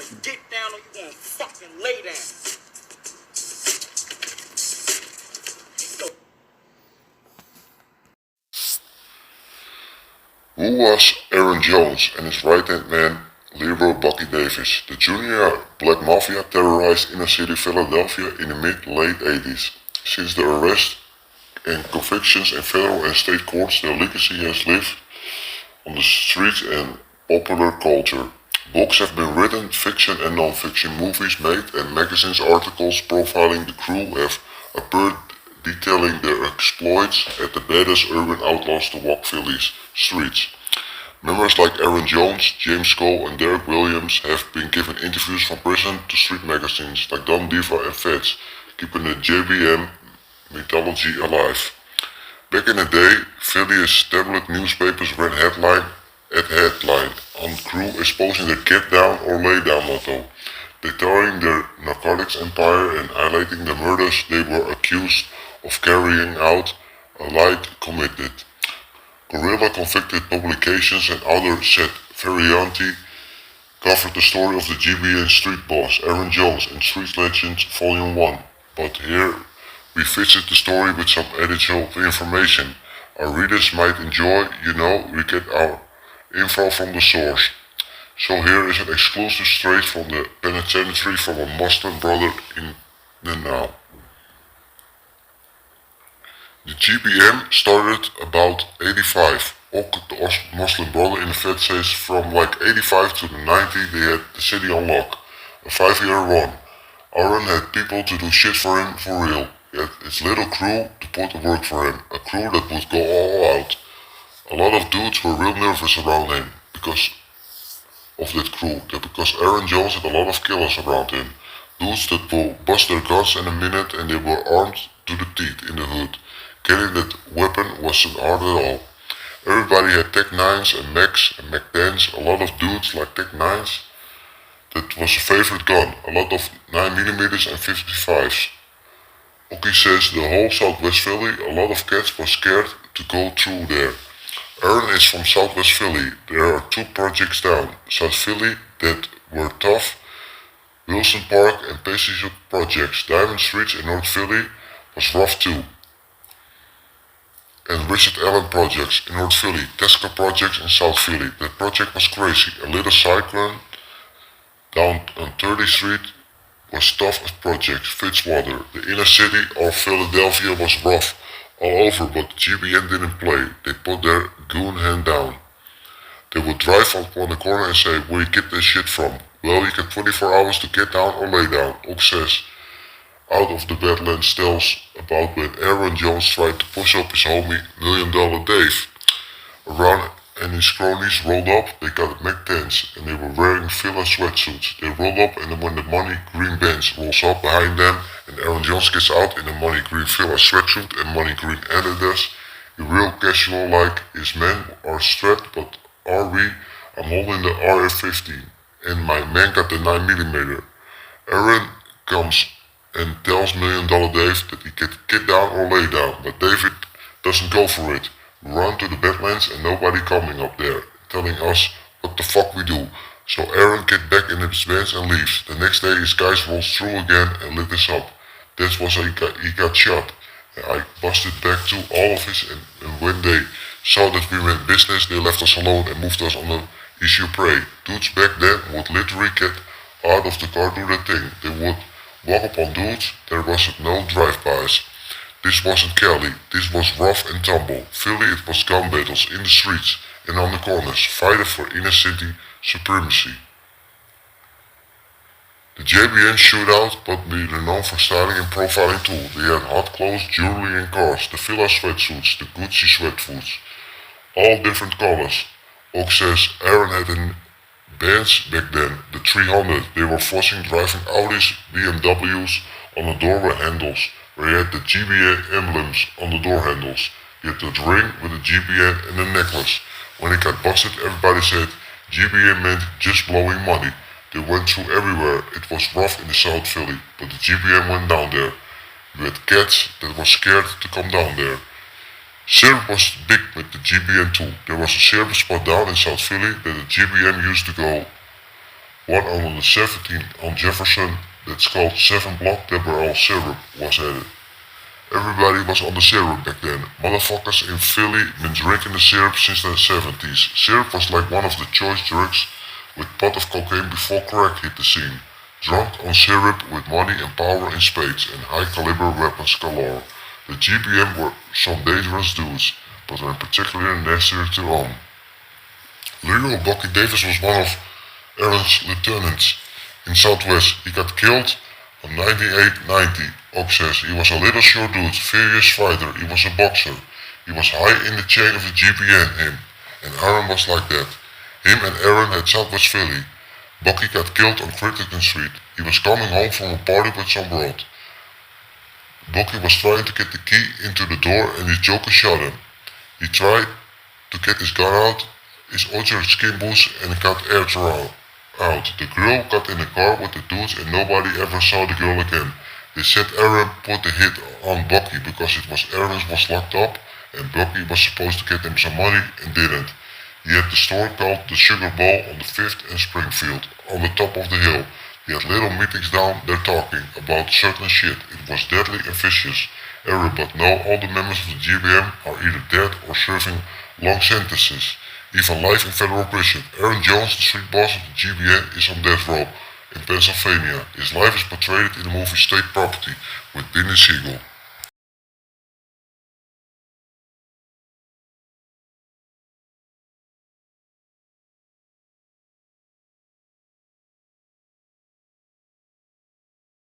Get down or you gonna fucking lay down. Who was Aaron Jones and his right-hand man, Leroy Bucky Davis? The Junior Black Mafia terrorized inner city Philadelphia in the mid-late 80s. Since the arrest and convictions in federal and state courts, their legacy has lived on the streets and popular culture. Books have been written, fiction and non-fiction movies made, and magazines articles profiling the crew have appeared detailing their exploits at the baddest urban outlaws to walk Philly's streets. Members like Aaron Jones, James Cole and Derek Williams have been given interviews from prison to street magazines like Don Diva and Feds, keeping the JBM mythology alive. Back in the day, Philly's tabloid newspapers ran headline on crew exposing their get down or lay down motto, detailing their narcotics empire and highlighting the murders they were accused of carrying out, alike committed. Guerrilla convicted publications and other set varianti covered the story of the GBN street boss Aaron Jones in Street Legends Volume 1, but here we visit the story with some additional information our readers might enjoy. We get our info from the source. So here is an exclusive straight from the penitentiary from a Muslim brother in the now. The GBM started about 85. The Muslim brother in the Fed says from like 85 to the 90 they had the city on lock. A 5-year run. Aaron had people to do shit for him for real. He had his little crew to put the work for him. A crew that would go all out. A lot of dudes were real nervous around him because of that crew. Because Aaron Jones had a lot of killers around him. Dudes that will bust their guns in a minute and they were armed to the teeth in the hood. Getting that weapon wasn't hard at all. Everybody had Tech 9s and Macs and Mac 10s. A lot of dudes like Tech 9s. That was a favorite gun. A lot of 9mm and 55s. Oki says the whole Southwest Philly, a lot of cats were scared to go through there. Aaron is from Southwest Philly. There are 2 projects down. South Philly that were tough. Wilson Park and Passage projects. Diamond Streets in North Philly was rough too. And Richard Allen projects in North Philly, Tesco projects in South Philly. That project was crazy. A little cyclone down on 30th Street was tough as projects. Fitzwater. The inner city of Philadelphia was rough all over, but the GBN didn't play. They put their goon hand down. They would drive up on the corner and say, where you get this shit from? Well, you get 24 hours to get down or lay down. Oak says, out of the Badlands tells about when Aaron Jones tried to push up his homie $1 Million Dave. Around and his cronies rolled up, they got Mac 10s and they were wearing Villa sweatsuits. They rolled up and then when the money green Benz rolls up behind them and Aaron Jones gets out in a money green Villa sweatsuit and money green Adidas, he real casual like his men are strapped, but are we? I'm holding the RF-15 and my man got the 9mm. Aaron comes and tells $1 Million Dave that he can get down or lay down, but David doesn't go for it. We run to the Badlands and nobody coming up there, telling us what the fuck we do. So Aaron get back in his Benz and leaves. The next day his guys rolls through again and lit us up. That was how he got shot. And I busted back to all of his and when they saw that we meant business, they left us alone and moved us on the issue prey. Dudes back then would literally get out of the car, do their thing. They would walk up on dudes, there wasn't no drive-bys. This wasn't Cali, this was rough and tumble. Philly, it was gun battles in the streets and on the corners, fighting for inner city supremacy. The JBN shootout, but we were known for styling and profiling too. They had hot clothes, jewelry and cars, the Villa sweatsuits, the Gucci sweatsuits, all different colors. Oak says Aaron had a Benz back then, the 300. They were forcing driving Audis, BMWs on the door handles, where he had the GBN emblems on the door handles. He had the ring with the GBN and the necklace. When he got busted, everybody said GBN meant just blowing money. They went through everywhere. It was rough in the South Philly, but the GBN went down there. We had cats that were scared to come down there. Syrup was big with the GBN too. There was a syrup spot down in South Philly that the GBN used to go One on the 17 on Jefferson that's called 7 block Deborah syrup was added. Everybody was on the syrup back then. Motherfuckers in Philly been drinking the syrup since the 70s. Syrup was like one of the choice drugs with pot of cocaine before crack hit the scene. Drunk on syrup with money and power in spades and high caliber weapons galore. The GBM were some dangerous dudes, but were particularly necessary to own. Leroy Bucky Davis was one of Aaron's lieutenants in Southwest. He got killed on 98-90. Og says he was a little short dude, furious fighter. He was a boxer. He was high in the chain of the GBN, him. And Aaron was like that. Him and Aaron had Southwest Philly. Bucky got killed on Crittenden Street. He was coming home from a party with some broad. Bucky was trying to get the key into the door and his joker shot him. He tried to get his gun out, his altered skin boots and got air throw out. The girl got in the car with the dudes and nobody ever saw the girl again. They said Aaron put the hit on Bucky because it was Aaron was locked up and Bucky was supposed to get him some money and didn't. He had the store called the Sugar Bowl on the 5th and Springfield, on the top of the hill. He had little meetings down there talking about certain shit. It was deadly and vicious. Aaron, but now all the members of the GBM are either dead or serving long sentences, even life in federal prison. Aaron Jones, the street boss of the GBN, is on death row in Pennsylvania. His life is portrayed in the movie State Property with Beanie Sigel.